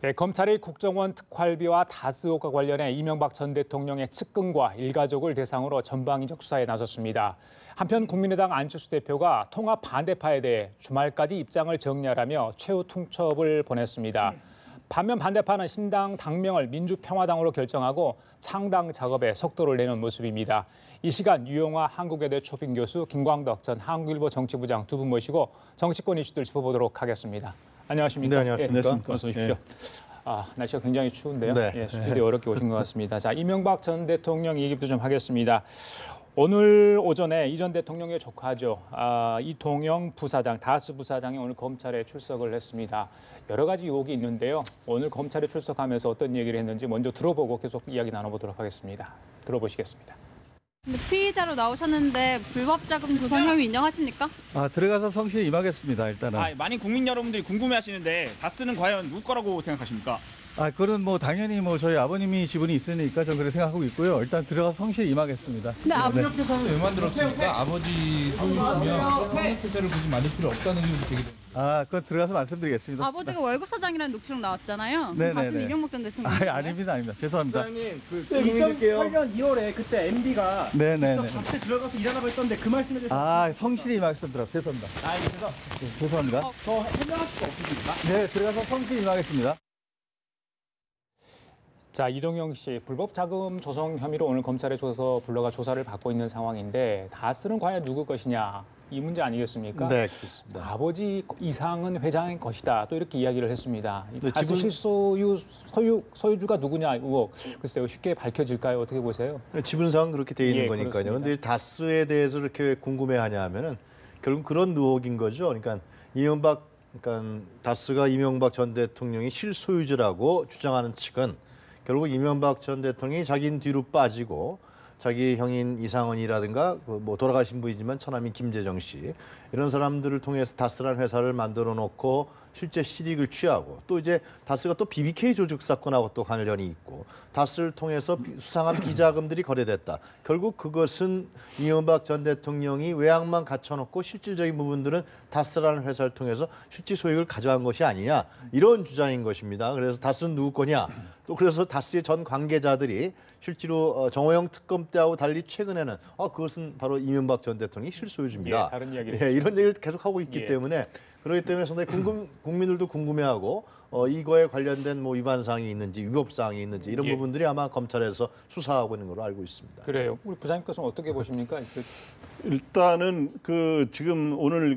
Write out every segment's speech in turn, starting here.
네, 검찰이 국정원 특활비와 다스 의혹과 관련해 이명박 전 대통령의 측근과 일가족을 대상으로 전방위적 수사에 나섰습니다. 한편 국민의당 안철수 대표가 통합 반대파에 대해 주말까지 입장을 정리하라며 최후 통첩을 보냈습니다. 반면 반대파는 신당 당명을 민주평화당으로 결정하고 창당 작업에 속도를 내는 모습입니다. 이 시간 유용화 한국외대 초빙 교수, 김광덕 전 한국일보 정치부장 두 분 모시고 정치권 이슈들 짚어보도록 하겠습니다. 안녕하십니까? 네, 안녕하십니까? 어서 오십시오. 날씨가 굉장히 추운데요. 네. 스튜디오 어렵게 오신 것 같습니다. 자, 이명박 전 대통령 얘기부터 좀 하겠습니다. 오늘 오전에 이 전 대통령의 조카죠. 이동영 부사장, 다스 부사장이 오늘 검찰에 출석을 했습니다. 여러 가지 의혹이 있는데요. 오늘 검찰에 출석하면서 어떤 얘기를 했는지 먼저 들어보고 계속 이야기 나눠보도록 하겠습니다. 들어보시겠습니다. 피의자로 나오셨는데 불법 자금 조성 혐의 인정하십니까? 들어가서 성실히 임하겠습니다. 일단은. 많은 국민 여러분들이 궁금해하시는데 다스는 과연 누구 거라고 생각하십니까? 그건 당연히 저희 아버님이 지분이 있으니까 저는 그렇게 생각하고 있고요. 일단 들어가서 성실히 임하겠습니다. 근데 협회사는 왜 만들었습니까? 아버지 소유시면 협회사를 굳이 만들 필요 없다는 의견도 제기됩니다. 그건 들어가서 말씀드리겠습니다. 아버지가 월급 사장이라는 녹취록 나왔잖아요. 네네네. 다스는 이명박 전 대통령. 아닙니다. 죄송합니다. 부장님, 2008년 2월에 그때 MB가 네네네. 다스 들어가서 일하라고 했던데 그 말씀에 대해서 성실히 임하겠습니다. 죄송합니다. 죄송합니다. 더 해명할 수가 없으십니까? 네, 들어가서 성실히 임하겠습니다. 자, 이동영 씨, 불법 자금 조성 혐의로 오늘 검찰에 불러가 조사를 받고 있는 상황인데 다스는 과연 누구 것이냐 이 문제 아니겠습니까? 네, 그렇습니다. 아버지 이상은 회장의 것이다. 또 이렇게 이야기를 했습니다. 네, 다스 소유주가 누구냐 의혹 글쎄요 쉽게 밝혀질까요? 어떻게 보세요? 지분상 그렇게 돼 있는 예, 거니까요. 그렇습니다. 근데 다스에 대해서 이렇게 궁금해하냐 하면은 결국 그런 의혹인 거죠. 그러니까 다스가 이명박 전 대통령이 실소유주라고 주장하는 측은 결국 이명박 전 대통령이 자기는 뒤로 빠지고 자기 형인 이상헌이라든가 돌아가신 분이지만 처남인 김재정 씨 이런 사람들을 통해서 다스라는 회사를 만들어 놓고 실제 실익을 취하고 또 이제 다스가 또 BBK 조직 사건하고 또 관련이 있고 다스를 통해서 수상한 비자금들이 거래됐다. 결국 그것은 이명박 전 대통령이 외양만 갖춰놓고 실질적인 부분들은 다스라는 회사를 통해서 실질 소익을 가져간 것이 아니냐 이런 주장인 것입니다. 그래서 다스는 누구 거냐? 또 그래서 다스의 전 관계자들이 실제로 정호영 특검 때하고 달리 최근에는 그것은 바로 이명박 전 대통령이 실소유주입니다. 다른 이야기를 이런 얘기를 계속 하고 있기 때문에 그렇기 때문에 상당히 국민들도 궁금해하고 이거에 관련된 위반 사항이 있는지 위법 사항이 있는지 이런 부분들이 아마 검찰에서 수사하고 있는 걸로 알고 있습니다. 그래요. 우리 부장님께서는 어떻게 보십니까? 일단은 지금 오늘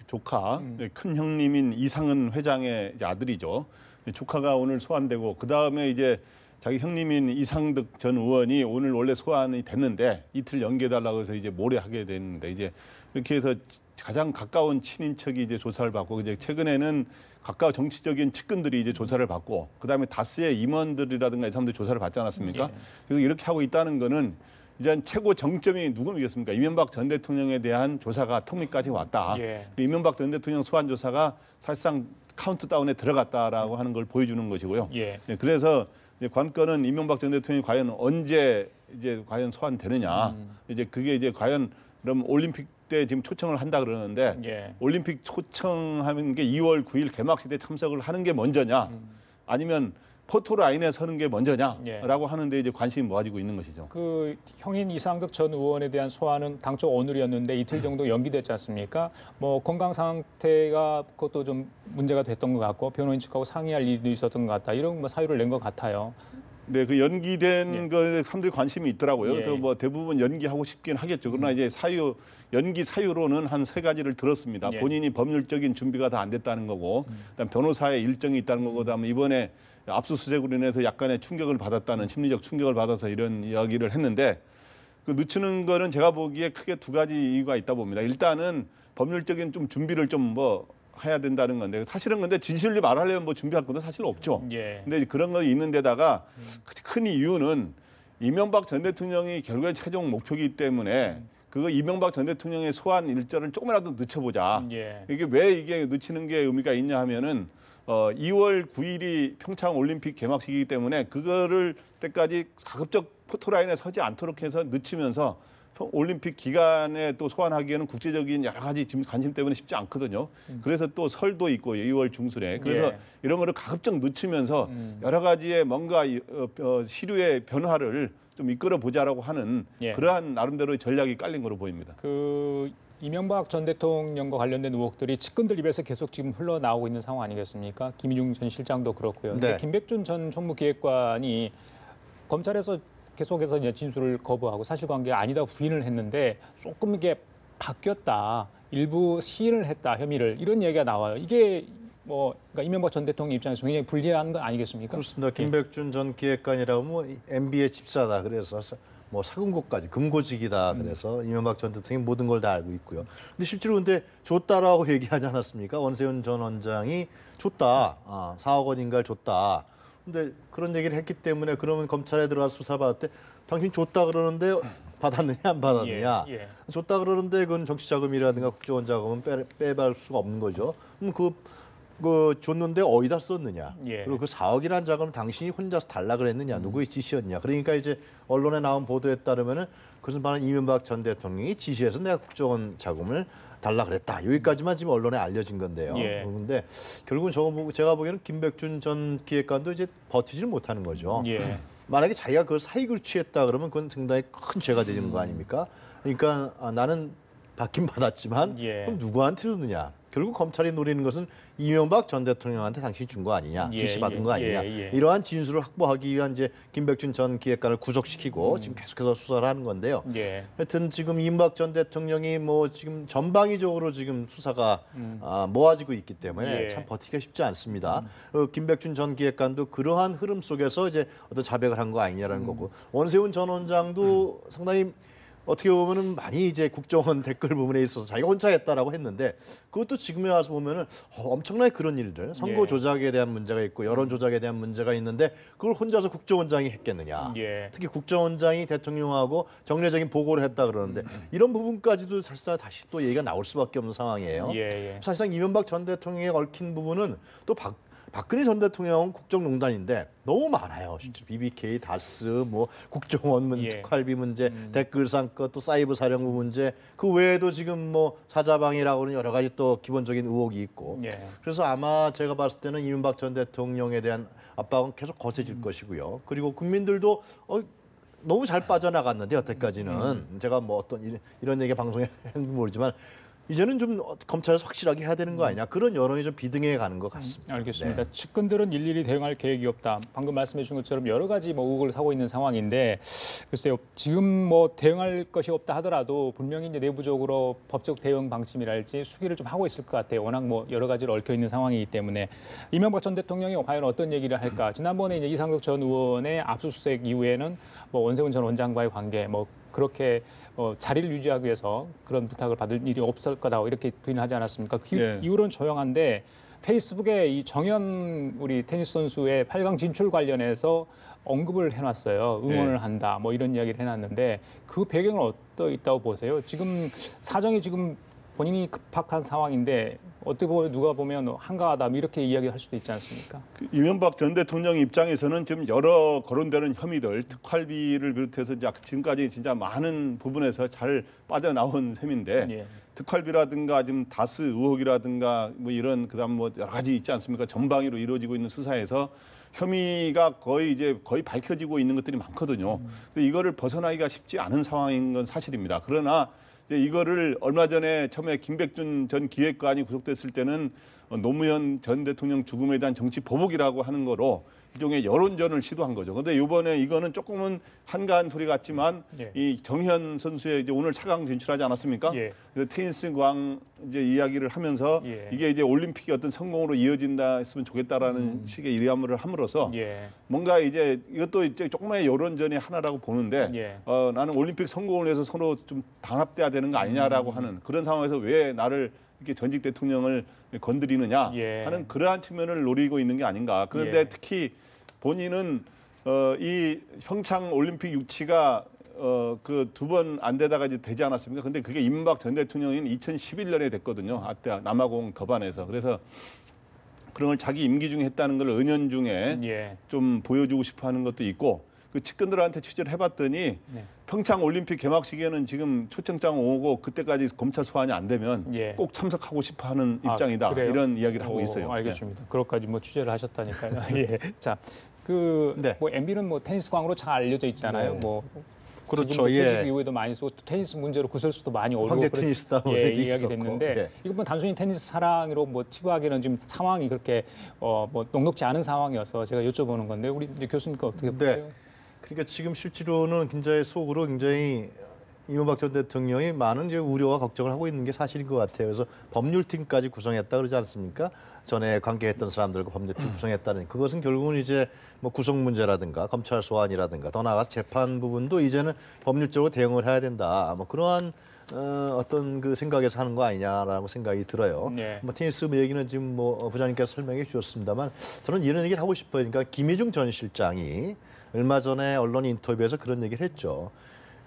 조카 큰 형님인 이상은 회장의 모습이죠. 조카가 오늘 소환되고 그 다음에 이제 자기 형님인 이상득 전 의원이 오늘 원래 소환이 됐는데 이틀 연기해달라고 해서 이제 모레 하게 됐는데 이제 이렇게 해서 가장 가까운 친인척이 이제 조사를 받고 이제 최근에는 가까운 정치적인 측근들이 이제 조사를 받고 그 다음에 다스의 임원들이라든가 이 사람들이 조사를 받지 않았습니까? 그래서 이렇게 하고 있다는 거는 이제 최고 정점이 누구이겠습니까? 이명박 전 대통령에 대한 조사가 턱밑까지 왔다. 이명박 전 대통령 소환 조사가 사실상 카운트다운에 들어갔다라고 하는 걸 보여주는 것이고요. 그래서 이제 관건은 이명박 전 대통령이 과연 언제 과연 소환되느냐. 이제 그게 이제 과연 그럼 올림픽 때 지금 초청을 한다 그러는데 올림픽 초청하는 게 2월 9일 개막식에 참석을 하는 게 먼저냐, 아니면 포토라인에 서는 게 먼저냐라고 하는데 이제 관심이 모아지고 있는 것이죠. 그 형인 이상득 전 의원에 대한 소환은 당초 오늘이었는데 이틀 정도 연기됐지 않습니까? 건강 상태가 그것도 좀 문제가 됐던 것 같고 변호인 측하고 상의할 일도 있었던 것 같다. 이런 사유를 낸 것 같아요. 네, 그 연기된 거에 사람들이 관심이 있더라고요. 그래서 대부분 연기하고 싶긴 하겠죠. 그러나 이제 연기 사유로는 한 3가지를 들었습니다. 본인이 법률적인 준비가 다 안 됐다는 거고, 그다음 변호사의 일정이 있다는 거고, 그다음에 이번에 압수수색으로 인해서 약간의 충격을 받았다는 심리적 충격을 받아서 이런 이야기를 했는데 그 늦추는 거는 제가 보기에 크게 2가지 이유가 있다 봅니다. 일단은 법률적인 좀 준비를 좀 해야 된다는 건데 사실은 근데 진실을 말하려면 준비할 것도 사실 없죠. 근데 그런 거 있는 데다가 큰 이유는 이명박 전 대통령이 결국에 최종 목표이기 때문에 그거 이명박 전 대통령의 소환 일정을 조금이라도 늦춰보자. 이게 왜 이게 늦추는 게 의미가 있냐 하면은 2월 9일이 평창 올림픽 개막식이기 때문에 그거를 때까지 가급적 포토라인에 서지 않도록 해서 늦추면서 올림픽 기간에 또 소환하기에는 국제적인 여러 가지 지금 관심 때문에 쉽지 않거든요. 그래서 또 설도 있고 2월 중순에 그래서 예. 이런 거를 가급적 늦추면서 여러 가지의 뭔가 시류의 변화를 좀 이끌어 보자라고 하는 예. 그러한 나름대로의 전략이 깔린 거로 보입니다. 그 이명박 전 대통령과 관련된 의혹들이 측근들 입에서 계속 지금 흘러나오고 있는 상황 아니겠습니까? 김인중 전 실장도 그렇고요. 근데 네. 김백준 전 총무기획관이 검찰에서 계속해서 이제 진술을 거부하고 사실관계가 아니다 부인을 했는데 조금 이게 바뀌었다, 일부 시인을 했다 혐의를 이런 얘기가 나와요. 이게 뭐 그러니까 이명박 전 대통령 입장에서 굉장히 불리한 건 아니겠습니까? 그렇습니다. 김백준 전 기획관이라고 뭐 MB의 집사다 그래서 뭐 사금고까지 금고직이다 그래서 이명박 전 대통령이 모든 걸 다 알고 있고요. 근데 실제로 근데 줬다라고 얘기하지 않았습니까? 원세훈 전 원장이 줬다, 4억 원인가를 줬다. 근데 그런 얘기를 했기 때문에 그러면 검찰에 들어가서 수사를 받을 때 당신 줬다 그러는데 받았느냐 안 받았느냐. 예, 예. 줬다 그러는데 그건 정치자금이라든가 국정원 자금은 빼갈 수가 없는 거죠. 그럼 그 줬는데 어디다 썼느냐. 예. 그리고 그 4억이라는 자금을 당신이 혼자서 달라 그랬느냐. 누구의 지시였냐. 그러니까 이제 언론에 나온 보도에 따르면은 그것은 바로 이명박 전 대통령이 지시해서 내가 국정원 자금을 달라 그랬다. 여기까지만 지금 언론에 알려진 건데요. 예. 그런데 결국은 제가 보기에는 김백준 전 기획관도 이제 버티지를 못하는 거죠. 예. 만약에 자기가 그걸 사익을 취했다 그러면 그건 상당히 큰 죄가 되는 거 아닙니까? 그러니까 나는 받긴 받았지만 예. 그럼 누구한테 줬느냐? 결국 검찰이 노리는 것은 이명박 전 대통령한테 당신이 준 거 아니냐, 예, 지시받은 예, 거 아니냐. 예, 예. 이러한 진술을 확보하기 위한 이제 김백준 전 기획관을 구속시키고 지금 계속해서 수사를 하는 건데요. 예. 하여튼 지금 이명박 전 대통령이 뭐 지금 전방위적으로 지금 수사가 모아지고 있기 때문에 예. 참 버티기가 쉽지 않습니다. 김백준 전 기획관도 그러한 흐름 속에서 이제 어떤 자백을 한 거 아니냐라는 거고 원세훈 전 원장도 상당히 어떻게 보면은 많이 이제 국정원 댓글 부분에 있어서 자기가 혼자 했다라고 했는데 그것도 지금에 와서 보면은 엄청나게 그런 일들 선거 예. 조작에 대한 문제가 있고 여론 조작에 대한 문제가 있는데 그걸 혼자서 국정원장이 했겠느냐. 예. 특히 국정원장이 대통령하고 정례적인 보고를 했다 그러는데 이런 부분까지도 사실상 다시 또 얘기가 나올 수밖에 없는 상황이에요. 예, 예. 사실상 이명박 전 대통령에 얽힌 부분은 또 박근혜 전 대통령은 국정농단인데 너무 많아요. 진짜 BBK, 다스, 뭐 국정원 문제, 예. 특활비 문제, 댓글상 것또 사이버 사령부 문제, 그 외에도 지금 뭐 사자방이라고 하는 여러 가지 또 기본적인 의혹이 있고. 예. 그래서 아마 제가 봤을 때는 이명박 전 대통령에 대한 압박은 계속 거세질 것이고요. 그리고 국민들도 너무 잘 빠져나갔는데 여태까지는 제가 뭐 어떤 이런 얘기 방송에 했는지 모르지만 이제는 좀 검찰에서 확실하게 해야 되는 거 아니냐 그런 여론이 좀 비등해 가는 것 같습니다. 알겠습니다. 네. 측근들은 일일이 대응할 계획이 없다. 방금 말씀해 주신 것처럼 여러 가지 뭐 의혹을 사고 있는 상황인데 글쎄요. 지금 뭐 대응할 것이 없다 하더라도 분명히 이제 내부적으로 법적 대응 방침이랄지 수기를 좀 하고 있을 것 같아요. 워낙 뭐 여러 가지로 얽혀 있는 상황이기 때문에 이명박 전 대통령이 과연 어떤 얘기를 할까? 지난번에 이제 이상득 전 의원의 압수수색 이후에는 뭐 원세훈 전 원장과의 관계 뭐 그렇게 자리를 유지하기 위해서 그런 부탁을 받을 일이 없을 거다 이렇게 부인을 하지 않았습니까? 그 예. 이후로는 조용한데 페이스북에 이 정현 우리 테니스 선수의 8강 진출 관련해서 언급을 해놨어요. 응원을 예. 한다 뭐 이런 이야기를 해놨는데 그 배경은 어떠 있다고 보세요? 지금 사정이 지금 본인이 급박한 상황인데 어떻게 보면 누가 보면 한가하다 뭐 이렇게 이야기할 수도 있지 않습니까? 이명박 전 대통령 입장에서는 지금 여러 거론되는 혐의들, 특활비를 비롯해서 이제 지금까지 진짜 많은 부분에서 잘 빠져나온 셈인데 예. 특활비라든가 지금 다스 의혹이라든가 뭐 이런 그다음 뭐 여러 가지 있지 않습니까? 전방위로 이루어지고 있는 수사에서 혐의가 거의 밝혀지고 있는 것들이 많거든요. 근데 이거를 벗어나기가 쉽지 않은 상황인 건 사실입니다. 그러나 이제 이거를 얼마 전에 처음에 김백준 전 기획관이 구속됐을 때는 노무현 전 대통령 죽음에 대한 정치 보복이라고 하는 거로 일종의 여론전을 시도한 거죠. 그런데 이번에 이거는 조금은 한가한 소리 같지만 예. 이 정현 선수의 이제 오늘 4강 진출하지 않았습니까? 예. 그래서 테니스 광 이제 이야기를 하면서 예. 이게 이제 올림픽이 어떤 성공으로 이어진다 했으면 좋겠다라는 식의 일감을 함으로써 예. 뭔가 이제 이것도 이제 조금의 여론전의 하나라고 보는데 예. 나는 올림픽 성공을 위해서 서로 좀 단합돼야 되는 거 아니냐라고 하는 그런 상황에서 왜 나를 이렇게 전직 대통령을 건드리느냐 예. 하는 그러한 측면을 노리고 있는 게 아닌가. 그런데 예. 특히 본인은 이 평창 올림픽 유치가 그 두 번 안 되다가 이제 되지 않았습니까? 근데 그게 이명박 전 대통령인 2011년에 됐거든요. 아때 남아공 덕안에서. 그래서 그런 걸 자기 임기 중에 했다는 걸 은연중에 예. 좀 보여주고 싶어 하는 것도 있고 그 측근들한테 취재를 해봤더니 네. 평창 올림픽 개막식에는 지금 초청장 오고 그때까지 검찰 소환이 안 되면 예. 꼭 참석하고 싶어하는 입장이다. 그래요? 이런 이야기를 하고 있어요. 알겠습니다. 그것까지 뭐 취재를 하셨다니까요. 예. 자, 그 네. 뭐 MB는 뭐 테니스광으로 잘 알려져 있잖아요. 네. 뭐 그렇죠. 지금도 퇴직 예. 이후에도 많이 쓰고 또 테니스 문제로 구설수도 많이 오르고 황제 그렇지. 테니스다 뭐 예, 얘기 이야기 있었고. 됐는데 예. 이건 뭐 단순히 테니스 사랑으로 뭐 치부하기는 지금 상황이 그렇게 뭐 녹록지 않은 상황이어서 제가 여쭤보는 건데 우리 이제 교수님께 어떻게 보세요? 네. 그러니까 지금 실제로는 굉장히 속으로 굉장히 이명박 전 대통령이 많은 이제 우려와 걱정을 하고 있는 게 사실인 것 같아요. 그래서 법률팀까지 구성했다 그러지 않습니까? 전에 관계했던 사람들과 법률팀 구성했다는 그것은 결국은 이제 뭐 구성 문제라든가 검찰 소환이라든가 더 나아가서 재판 부분도 이제는 법률적으로 대응을 해야 된다. 뭐 그러한 어떤 그 생각에서 하는 거 아니냐라고 생각이 들어요. 네. 뭐 테니스 얘기는 지금 뭐 부장님께서 설명해 주셨습니다만 저는 이런 얘기를 하고 싶어요. 그러니까 김희중 전 실장이 얼마 전에 언론 인터뷰에서 그런 얘기를 했죠.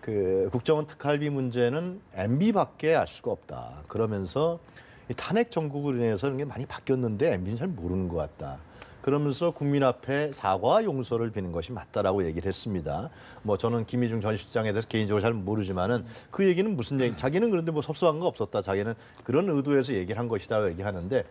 그 국정원 특활비 문제는 MB밖에 알 수가 없다. 그러면서 이 탄핵 정국으로 인해서 이런 게 많이 바뀌었는데 MB는 잘 모르는 것 같다. 그러면서 국민 앞에 사과와 용서를 비는 것이 맞다라고 얘기를 했습니다. 뭐 저는 김희중 전 실장에 대해서 개인적으로 잘 모르지만은 그 얘기는 무슨 얘기? 자기는 그런데 뭐 섭섭한 거 없었다. 자기는 그런 의도에서 얘기를 한 것이다라고 얘기하는데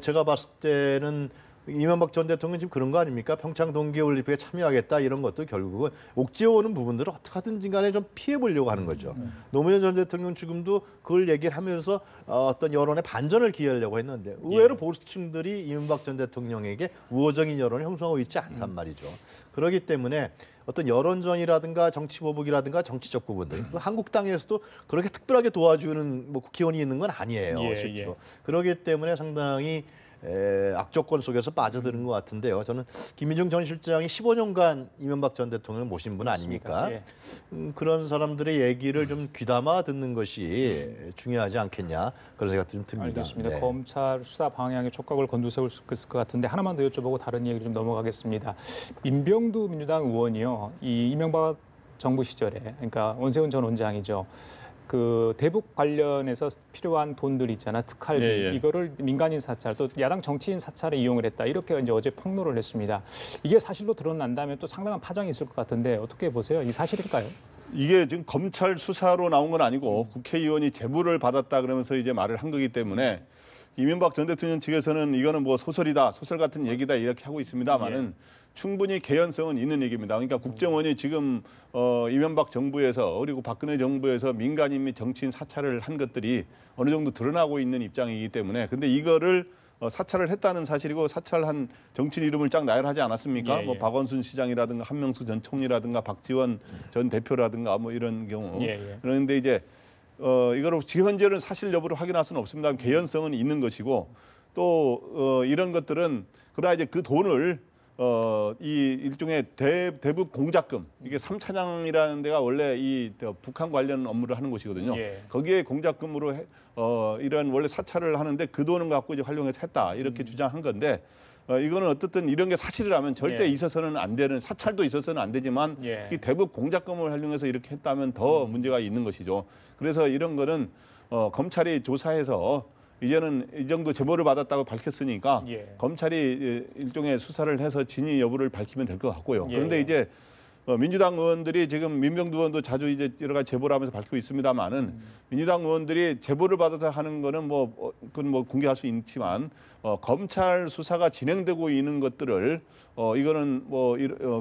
제가 봤을 때는 이명박 전 대통령 지금 그런 거 아닙니까? 평창 동계올림픽에 참여하겠다 이런 것도 결국은 옥죄어오는 부분들을 어떻게 하든지 간에 좀 피해 보려고 하는 거죠. 노무현 전 대통령 지금도 그걸 얘기를 하면서 어떤 여론의 반전을 기하려고 했는데 의외로 보수층들이 이명박 전 대통령에게 우호적인 여론을 형성하고 있지 않단 말이죠. 그렇기 때문에 어떤 여론전이라든가 정치보복이라든가 정치적 부분들 한국당에서도 그렇게 특별하게 도와주는 뭐 국회의원이 있는 건 아니에요. 예, 실제로. 예. 그렇기 때문에 상당히 악조건 속에서 빠져드는 것 같은데요. 저는 김희중 전 실장이 15년간 이명박 전 대통령을 모신 분 아닙니까? 예. 그런 사람들의 얘기를 좀 귀담아 듣는 것이 중요하지 않겠냐 그런 생각도 좀 듭니다. 알겠습니다. 네. 검찰 수사 방향에 촉각을 곤두세울 수 있을 것 같은데 하나만 더 여쭤보고 다른 얘기를 좀 넘어가겠습니다. 민병두 민주당 의원이요, 이 이명박 정부 시절에, 그러니까 원세훈 전 원장이죠. 그 대북 관련해서 필요한 돈들 있잖아, 특활비, 예, 예. 이거를 민간인 사찰 또 야당 정치인 사찰에 이용을 했다, 이렇게 이제 어제 폭로를 했습니다. 이게 사실로 드러난다면 또 상당한 파장이 있을 것 같은데 어떻게 보세요? 이 사실일까요? 이게 지금 검찰 수사로 나온 건 아니고 국회의원이 제보를 받았다 그러면서 이제 말을 한 거기 때문에 이명박 전 대통령 측에서는 이거는 뭐 소설이다, 소설 같은 얘기다 이렇게 하고 있습니다만은 충분히 개연성은 있는 얘기입니다. 그러니까 국정원이 지금 이명박 정부에서 그리고 박근혜 정부에서 민간인 및 정치인 사찰을 한 것들이 어느 정도 드러나고 있는 입장이기 때문에 근데 이거를 사찰을 했다는 사실이고 사찰한 정치인 이름을 쫙 나열하지 않았습니까? 예, 예. 뭐 박원순 시장이라든가 한명수 전 총리라든가 박지원 전 대표라든가 뭐 이런 경우. 예, 예. 그런데 이제 이거를 지금 현재는 사실 여부를 확인할 수는 없습니다. 개연성은 있는 것이고 또 이런 것들은 그러나 이제 그 돈을 이 일종의 대북 공작금 이게 3차장이라는 데가 원래 이 북한 관련 업무를 하는 곳이거든요. 예. 거기에 공작금으로 이런 원래 사찰을 하는데 그 돈을 갖고 이제 활용해서 했다 이렇게 주장한 건데 이거는 어떻든 이런 게 사실이라면 절대 예. 있어서는 안 되는 사찰도 있어서는 안 되지만 예. 이 대북 공작금을 활용해서 이렇게 했다면 더 문제가 있는 것이죠. 그래서 이런 거는 검찰이 조사해서 이제는 이 정도 제보를 받았다고 밝혔으니까 예. 검찰이 일종의 수사를 해서 진위 여부를 밝히면 될 것 같고요. 예. 그런데 이제 민주당 의원들이 지금 민병두 의원도 자주 이제 여러 가지 제보를 하면서 밝히고 있습니다만은 민주당 의원들이 제보를 받아서 하는 거는 그건 뭐 공개할 수 있지만 검찰 수사가 진행되고 있는 것들을 이거는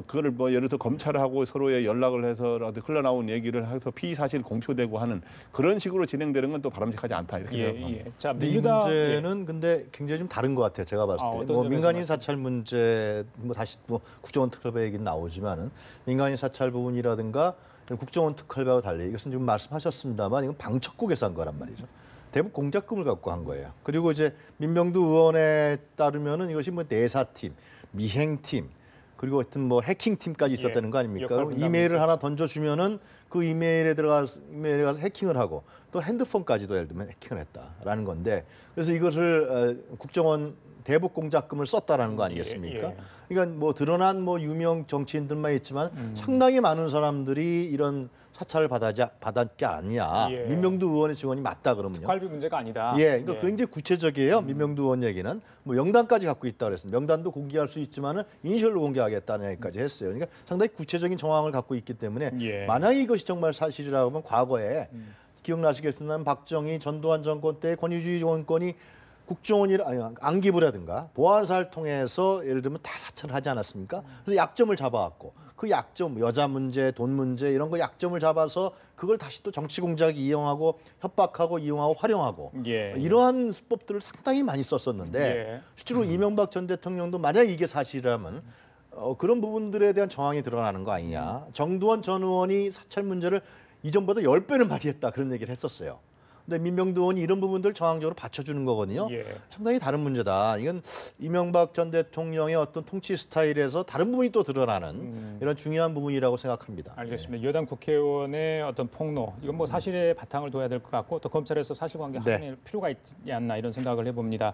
그거를 예를 들어 검찰하고 서로의 연락을 해서라도 흘러나온 얘기를 해서 피의 사실 공표되고 하는 그런 식으로 진행되는 건 또 바람직하지 않다 이렇게 생각합니다. 예. 자, 근데 이 민주당 문제는 근데 굉장히 좀 다른 것 같아요. 제가 봤을 때. 어떤 뭐 점에서 민간인 말씀- 사찰 문제, 뭐 다시 뭐 국정원 특활비 얘기는 나오지만은 민간인 사찰 부분이라든가 국정원 특활비와 달리 이것은 지금 말씀하셨습니다만 이건 방첩국에서 한 거란 말이죠. 대북 공작금을 갖고 한 거예요. 그리고 이제 민병두 의원에 따르면은 이것이 뭐 내사팀, 미행팀, 그리고 하여튼 뭐 해킹팀까지 있었다는 거 아닙니까? 역할 그럼 분담이 이메일을 있었죠. 하나 던져주면은 그 이메일에 가서 해킹을 하고 또 핸드폰까지도 예를 들면 해킹을 했다라는 건데 그래서 이것을 국정원 대북 공작금을 썼다라는 거 아니겠습니까? 예. 그러니까 뭐 드러난 뭐 유명 정치인들만 있지만 상당히 많은 사람들이 이런 사찰을 받았지 않냐. 예. 민명두 의원의 증언이 맞다 그러면요. 특활비 문제가 아니다. 예, 그러니까 굉장히 구체적이에요. 민명두 의원 얘기는 뭐 명단까지 갖고 있다 그랬습니다. 명단도 공개할 수 있지만은 이니셜로 공개하겠다는 얘기까지 했어요. 그러니까 상당히 구체적인 정황을 갖고 있기 때문에 예. 만약에 이것이 정말 사실이라고 하면 과거에 기억나시겠지만 박정희 전두환 정권 때 권위주의 정권이 국정원이라 아니 안기부라든가 보안사를 통해서 예를 들면 다 사찰을 하지 않았습니까? 그래서 약점을 잡아왔고 그 약점 여자 문제, 돈 문제 이런 거 약점을 잡아서 그걸 다시 또 정치 공작 이용하고 협박하고 이용하고 활용하고 예. 이러한 수법들을 상당히 많이 썼었는데 예. 실제로 이명박 전 대통령도 만약 이게 사실이라면 그런 부분들에 대한 정황이 드러나는 거 아니냐. 정두원 전 의원이 사찰 문제를 이전보다 10배는 발휘했다 그런 얘기를 했었어요. 근데 민명두 의원이 이런 부분들을 정황적으로 받쳐주는 거거든요. 예. 상당히 다른 문제다. 이건 이명박 전 대통령의 어떤 통치 스타일에서 다른 부분이 또 드러나는 이런 중요한 부분이라고 생각합니다. 알겠습니다. 여당 국회의원의 어떤 폭로, 이건 뭐 사실의 바탕을 둬야 될 것 같고 또 검찰에서 사실관계 네. 확인할 필요가 있지 않나 이런 생각을 해봅니다.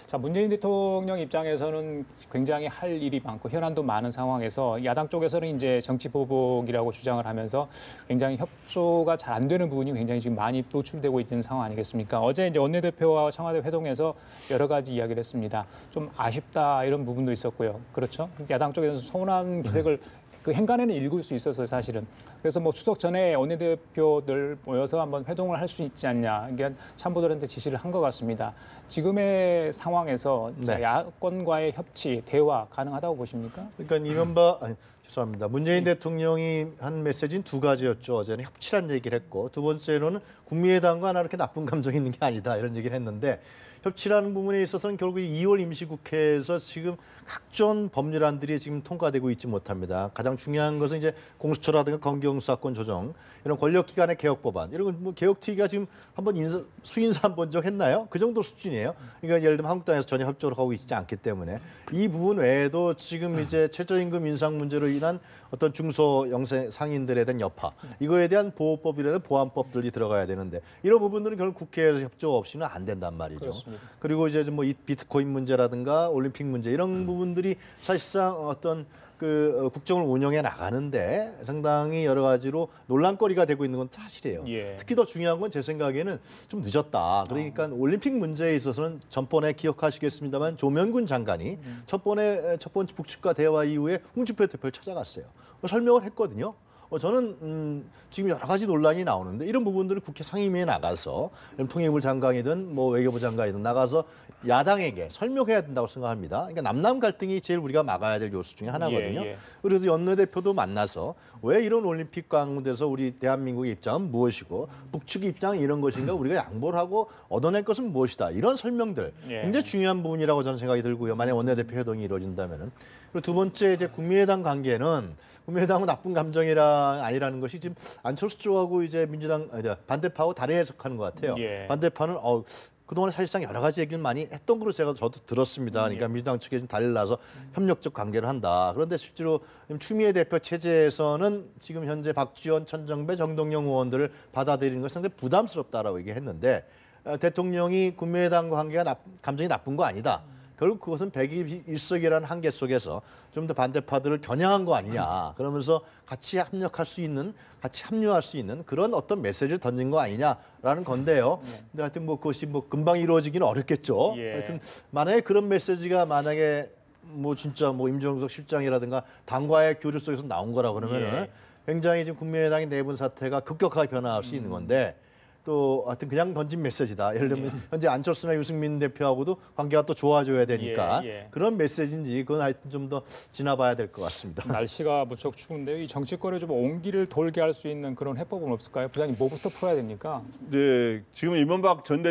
자, 문재인 대통령 입장에서는 굉장히 할 일이 많고 현안도 많은 상황에서 야당 쪽에서는 이제 정치 보복이라고 주장을 하면서 굉장히 협조가 잘 안 되는 부분이 굉장히 지금 많이 노출되고 있는 상황 아니겠습니까? 어제 이제 원내대표와 청와대 회동에서 여러 가지 이야기를 했습니다. 좀 아쉽다 이런 부분도 있었고요. 그렇죠? 야당 쪽에서 서운한 기색을 그 행간에는 읽을 수 있어서 사실은. 그래서 뭐 추석 전에 원내대표들 모여서 한번 회동을 할 수 있지 않냐. 이게 참모들한테 지시를 한 것 같습니다. 지금의 상황에서 네. 야권과의 협치, 대화 가능하다고 보십니까? 그러니까 죄송합니다. 문재인 대통령이 한 메시지는 두 가지였죠. 어제는 협치란 얘기를 했고 두 번째로는 국민의당과 하나 이렇게 나쁜 감정이 있는 게 아니다 이런 얘기를 했는데 협치라는 부분에 있어서는 결국 2월 임시국회에서 지금 각종 법률안들이 지금 통과되고 있지 못합니다. 가장 중요한 것은 이제 공수처라든가 검경수사권 조정 이런 권력기관의 개혁 법안 이런 건 뭐 개혁특위가 지금 한번 수인사 한 번 적 했나요? 그 정도 수준이에요. 그러니까 예를 들면 한국당에서 전혀 협조를 하고 있지 않기 때문에 이 부분 외에도 지금 이제 최저임금 인상 문제로 인한 어떤 중소 영세 상인들에 대한 여파 이거에 대한 보호법이라는 보완법들이 들어가야 되는데 이런 부분들은 결국 국회에서 협조 없이는 안 된단 말이죠. 그렇습니다. 그리고 이제 뭐 비트코인 문제라든가 올림픽 문제 이런 부분들이 사실상 어떤 그 국정을 운영해 나가는데 상당히 여러 가지로 논란거리가 되고 있는 건 사실이에요. 예. 특히 더 중요한 건 제 생각에는 좀 늦었다. 그러니까 올림픽 문제에 있어서는 전번에 기억하시겠습니다만 조명군 장관이 첫 번째 북측과 대화 이후에 홍준표 대표를 찾아갔어요. 설명을 했거든요. 저는 지금 여러 가지 논란이 나오는데 이런 부분들을 국회 상임위에 나가서 통일부 장관이든 뭐 외교부 장관이든 나가서 야당에게 설명해야 된다고 생각합니다. 그러니까 남남 갈등이 제일 우리가 막아야 될 요소 중에 하나거든요. 예. 그래서 연내대표도 만나서 왜 이런 올림픽 가운데서 우리 대한민국의 입장은 무엇이고 북측의 입장은 이런 것인가 우리가 양보를 하고 얻어낼 것은 무엇이다. 이런 설명들 예. 굉장히 중요한 부분이라고 저는 생각이 들고요. 만약 원내대표 회동이 이루어진다면은. 그리고 두 번째 이제 국민의당 관계는 국민의당은 나쁜 감정이라 아니라는 것이 지금 안철수 쪽하고 이제 민주당 반대파하고 다르게 해석하는 것 같아요. 예. 반대파는 그동안에 사실상 여러 가지 얘기를 많이 했던 걸로 저도 들었습니다. 그러니까 민주당 측에 좀 달리를 나서 협력적 관계를 한다. 그런데 실제로 추미애 대표 체제에서는 지금 현재 박지원, 천정배, 정동영 의원들을 받아들이는 것이 상당히 부담스럽다라고 얘기했는데 대통령이 국민의당과 관계가 감정이 나쁜 거 아니다. 결국 그것은 121석이라는 한계 속에서 좀 더 반대파들을 겨냥한 거 아니냐. 그러면서 같이 합력할 수 있는, 같이 합류할 수 있는 그런 어떤 메시지를 던진 거 아니냐라는 건데요. 근데 하여튼 뭐 그것이 뭐 금방 이루어지기는 어렵겠죠. 예. 하여튼 만약에 그런 메시지가 만약에 뭐 진짜 뭐 임종석 실장이라든가 당과의 교류 속에서 나온 거라 그러면은 예. 굉장히 지금 국민의당의 내분 사태가 급격하게 변화할 수 있는 건데 또 하여튼 그냥 던진 메시지다. 예를 들면 현재 안철수나 유승민 대표하고도 관계가 또 좋아져야 되니까 예. 그런 메시지인지 그건 하여튼 좀 더 지나봐야 될 것 같습니다. 날씨가 무척 추운데요. 이 정치권에 좀 온기를 돌게 할 수 있는 그런 해법은 없을까요? 부장님 뭐부터 풀어야 됩니까? 네, 지금 이명박 전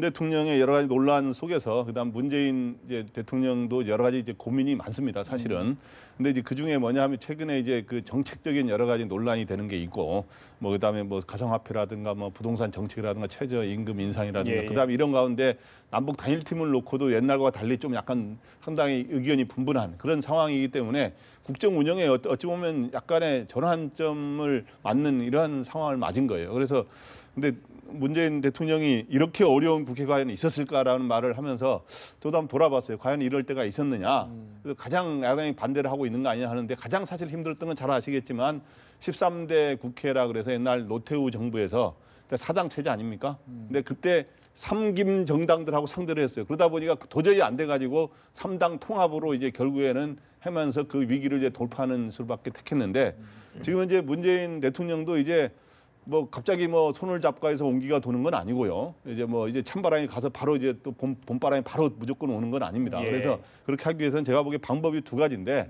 대통령의 여러 가지 논란 속에서 그다음 문재인 이제 대통령도 여러 가지 이제 고민이 많습니다. 사실은. 근데 이제 그 중에 뭐냐 하면 최근에 이제 그 정책적인 여러 가지 논란이 되는 게 있고 뭐 그다음에 뭐 가상화폐라든가 뭐 부동산 정책이라든가 최저임금 인상이라든가 예. 그다음에 이런 가운데 남북 단일팀을 놓고도 옛날과 달리 좀 약간 상당히 의견이 분분한 그런 상황이기 때문에 국정 운영에 어찌 보면 약간의 전환점을 맞는 이러한 상황을 맞은 거예요. 그래서 근데 문재인 대통령이 이렇게 어려운 국회가 과연 있었을까라는 말을 하면서 저도 한번 돌아봤어요. 과연 이럴 때가 있었느냐. 그래서 가장 야당이 반대를 하고 있는 거 아니냐 하는데 가장 사실 힘들었던 건 잘 아시겠지만 13대 국회라 그래서 옛날 노태우 정부에서 사당 체제 아닙니까? 근데 그때 3김 정당들하고 상대를 했어요. 그러다 보니까 도저히 안 돼가지고 3당 통합으로 이제 결국에는 하면서 그 위기를 이제 돌파하는 수밖에 택했는데 지금 이제 문재인 대통령도 이제 뭐 갑자기 뭐 손을 잡고 해서 온기가 도는 건 아니고요. 이제 뭐 이제 찬바람이 가서 바로 이제 또 봄바람이 바로 무조건 오는 건 아닙니다. 예. 그래서 그렇게 하기 위해서는 제가 보기에 방법이 두 가지인데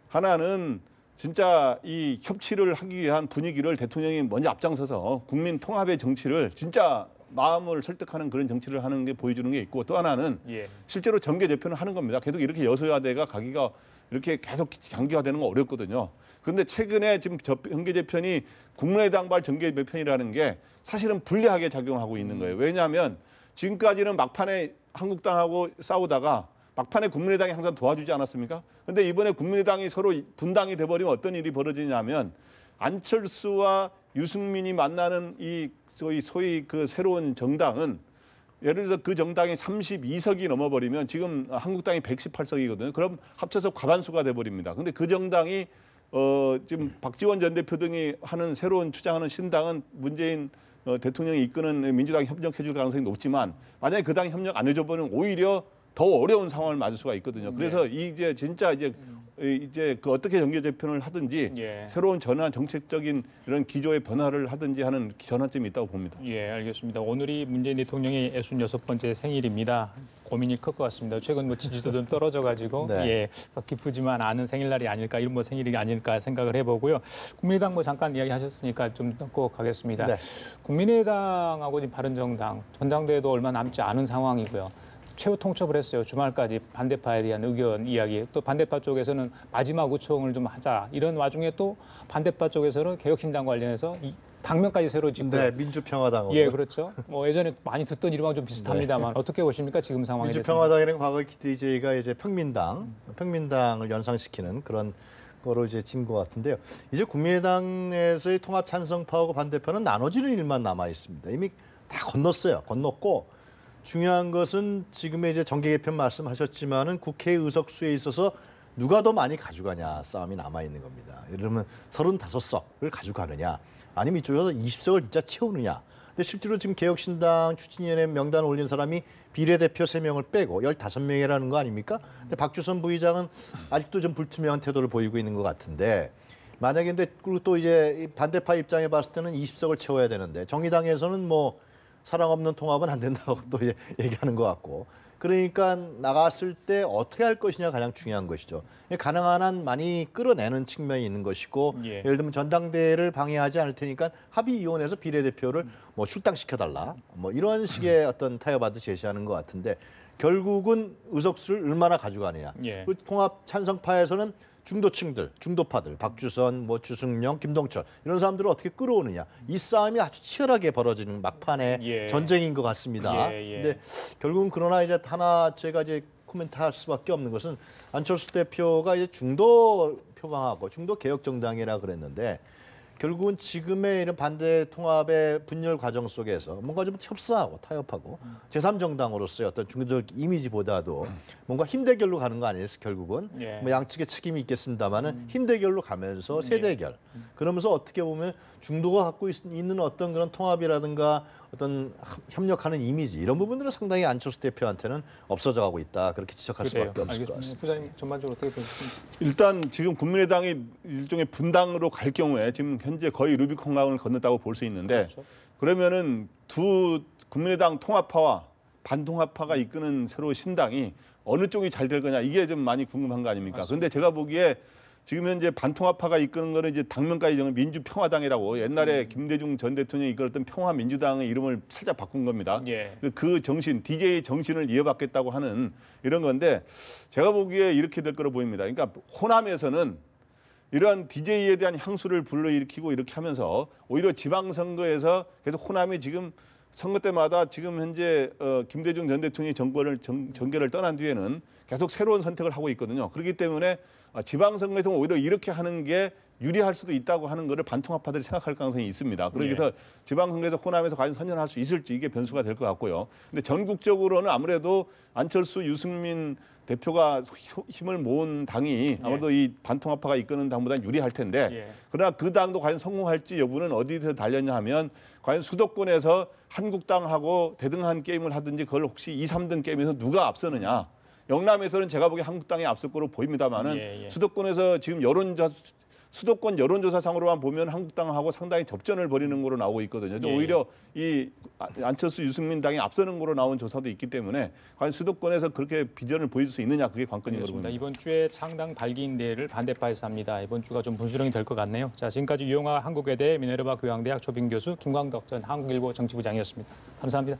하나는 진짜 이 협치를 하기 위한 분위기를 대통령이 먼저 앞장서서 국민 통합의 정치를 진짜 마음을 설득하는 그런 정치를 하는 게 보여주는 게 있고 또 하나는 예. 실제로 정계 재편을 하는 겁니다. 계속 이렇게 여소야대가 가기가 이렇게 계속 장기화되는 건 어렵거든요. 그런데 최근에 지금 정계 재편이 국민의당발 정계 재편이라는 게 사실은 불리하게 작용하고 있는 거예요. 왜냐하면 지금까지는 막판에 한국당하고 싸우다가 막판에 국민의당이 항상 도와주지 않았습니까? 그런데 이번에 국민의당이 서로 분당이 돼버리면 어떤 일이 벌어지냐면 안철수와 유승민이 만나는 이 소위 그 새로운 정당은 예를 들어서 그 정당이 32석이 넘어버리면 지금 한국당이 118석이거든요. 그럼 합쳐서 과반수가 돼버립니다. 근데 그 정당이 지금 박지원 전 대표 등이 하는 새로운 주장하는 신당은 문재인 대통령이 이끄는 민주당이 협력해줄 가능성이 높지만 만약에 그 당이 협력 안 해줘버리면 오히려 더 어려운 상황을 맞을 수가 있거든요. 그래서 이제 진짜 이제 그 어떻게 정계 재편을 하든지 예. 새로운 전환 정책적인 이런 기조의 변화를 하든지 하는 전환점이 있다고 봅니다. 예, 알겠습니다. 오늘이 문재인 대통령의 66번째 생일입니다. 고민이 클 것 같습니다. 최근 뭐 지지도 좀 떨어져가지고 네. 예, 더 기쁘지만 않은 생일날이 아닐까 이런 뭐 생일이 아닐까 생각을 해보고요. 국민의당 뭐 잠깐 이야기하셨으니까 좀 듣고 가겠습니다. 네. 국민의당하고 지금 바른정당 전당대회도 얼마 남지 않은 상황이고요. 최후 통첩을 했어요. 주말까지 반대파에 대한 의견 이야기. 또 반대파 쪽에서는 마지막 우총을 좀 하자. 이런 와중에 또 반대파 쪽에서는 개혁신당 관련해서 당면까지 새로 짓고. 네, 민주평화당. 예, 그렇죠. 뭐 예전에 많이 듣던 이름하고 좀 비슷합니다만 네. 어떻게 보십니까 지금 상황에 대해서? 민주평화당이라는 과거 DJ가 이제 평민당을 연상시키는 그런 거로 이제 진 것 같은데요. 이제 국민의당에서의 통합 찬성파하고 반대파는 나눠지는 일만 남아 있습니다. 이미 다 건넜어요. 건넜고. 중요한 것은 지금의 이제 정계 개편 말씀하셨지만은 국회 의석수에 있어서 누가 더 많이 가져가냐 싸움이 남아 있는 겁니다. 예를 들면 35석을 가져가느냐 아니면 이쪽에서 20석을 진짜 채우느냐. 근데 실제로 지금 개혁신당 추진위원회 명단 올린 사람이 비례대표 3명을 빼고 15명이라는 거 아닙니까? 근데 박주선 부의장은 아직도 좀 불투명한 태도를 보이고 있는 것 같은데 만약에 근데 그리고 또 이제 반대파 입장에 봤을 때는 20석을 채워야 되는데 정의당에서는 뭐 사랑 없는 통합은 안 된다고 또 이제 얘기하는 것 같고 그러니까 나갔을 때 어떻게 할 것이냐 가장 중요한 것이죠. 가능한 한 많이 끌어내는 측면이 있는 것이고 예. 예를 들면 전당대회를 방해하지 않을 테니까 합의위원회에서 비례대표를 뭐 출당시켜달라 뭐 이런 식의 어떤 타협안도 제시하는 것 같은데 결국은 의석수를 얼마나 가져가느냐. 예. 그 통합 찬성파에서는 중도층들, 중도파들, 박주선, 뭐 주승용, 김동철 이런 사람들을 어떻게 끌어오느냐. 이 싸움이 아주 치열하게 벌어지는 막판의 예. 전쟁인 것 같습니다. 예, 예. 근데 결국은 그러나 이제 하나 제가 이제 코멘트할 수밖에 없는 것은 안철수 대표가 이제 중도 표방하고 중도 개혁 정당이라 그랬는데 결국은 지금의 이런 반대 통합의 분열 과정 속에서 뭔가 좀 협상하고 타협하고 제3정당으로서의 어떤 중도적 이미지보다도 뭔가 힘 대결로 가는 거 아니겠어요? 결국은 예. 뭐 양측의 책임이 있겠습니다만은 힘 대결로 가면서 세대결 그러면서 어떻게 보면 중도가 갖고 있는 어떤 그런 통합이라든가 어떤 협력하는 이미지 이런 부분들은 상당히 안철수 대표한테는 없어져가고 있다 그렇게 지적할 그래요. 수밖에 없을 것 알겠습니다. 같습니다. 부장님 전반적으로 어떻게 보십니까? 일단 지금 국민의당이 일종의 분당으로 갈 경우에 지금 현재 거의 루비콘강을 건넜다고 볼 수 있는데 그렇죠. 그러면은 두 국민의당 통합파와 반통합파가 이끄는 새로운 신당이 어느 쪽이 잘 될 거냐 이게 좀 많이 궁금한 거 아닙니까? 그런데 제가 보기에 지금 현재 반통합파가 이끄는 거는 이제 당면까지 정한 민주평화당이라고 옛날에 김대중 전 대통령이 이끌었던 평화민주당의 이름을 살짝 바꾼 겁니다. 예. 그 정신, DJ 정신을 이어받겠다고 하는 이런 건데 제가 보기에 이렇게 될 거로 보입니다. 그러니까 호남에서는 이러한 DJ에 대한 향수를 불러일으키고 이렇게 하면서 오히려 지방선거에서 계속 호남이 지금 선거 때마다 지금 현재 김대중 전 대통령이 정계를 떠난 뒤에는 계속 새로운 선택을 하고 있거든요. 그렇기 때문에 지방선거에서 오히려 이렇게 하는 게 유리할 수도 있다고 하는 거를 반통합파들이 생각할 가능성이 있습니다. 그래서 지방선거에서 호남에서 과연 선전할 수 있을지 이게 변수가 될 것 같고요. 근데 전국적으로는 아무래도 안철수, 유승민 대표가 힘을 모은 당이 아무래도 이 반통합파가 이끄는 당보다는 유리할 텐데 그러나 그 당도 과연 성공할지 여부는 어디서 달렸냐 하면 과연 수도권에서 한국당하고 대등한 게임을 하든지 그걸 혹시 2, 3등 게임에서 누가 앞서느냐. 영남에서는 제가 보기에 한국당이 앞설 거로 보입니다만은 수도권에서 지금 수도권 여론조사상으로만 보면 한국당하고 상당히 접전을 벌이는 거로 나오고 있거든요. 오히려 이 안철수, 유승민 당이 앞서는 거로 나온 조사도 있기 때문에 과연 수도권에서 그렇게 비전을 보여줄 수 있느냐 그게 관건인 거로 보입니다. 이번 주에 창당 발기인대회를 반대파에서 합니다. 이번 주가 좀 분수령이 될 것 같네요. 자, 지금까지 유용하 한국외대 미네르바 교양대학 초빙 교수 김광덕 전 한국일보 정치부장이었습니다. 감사합니다.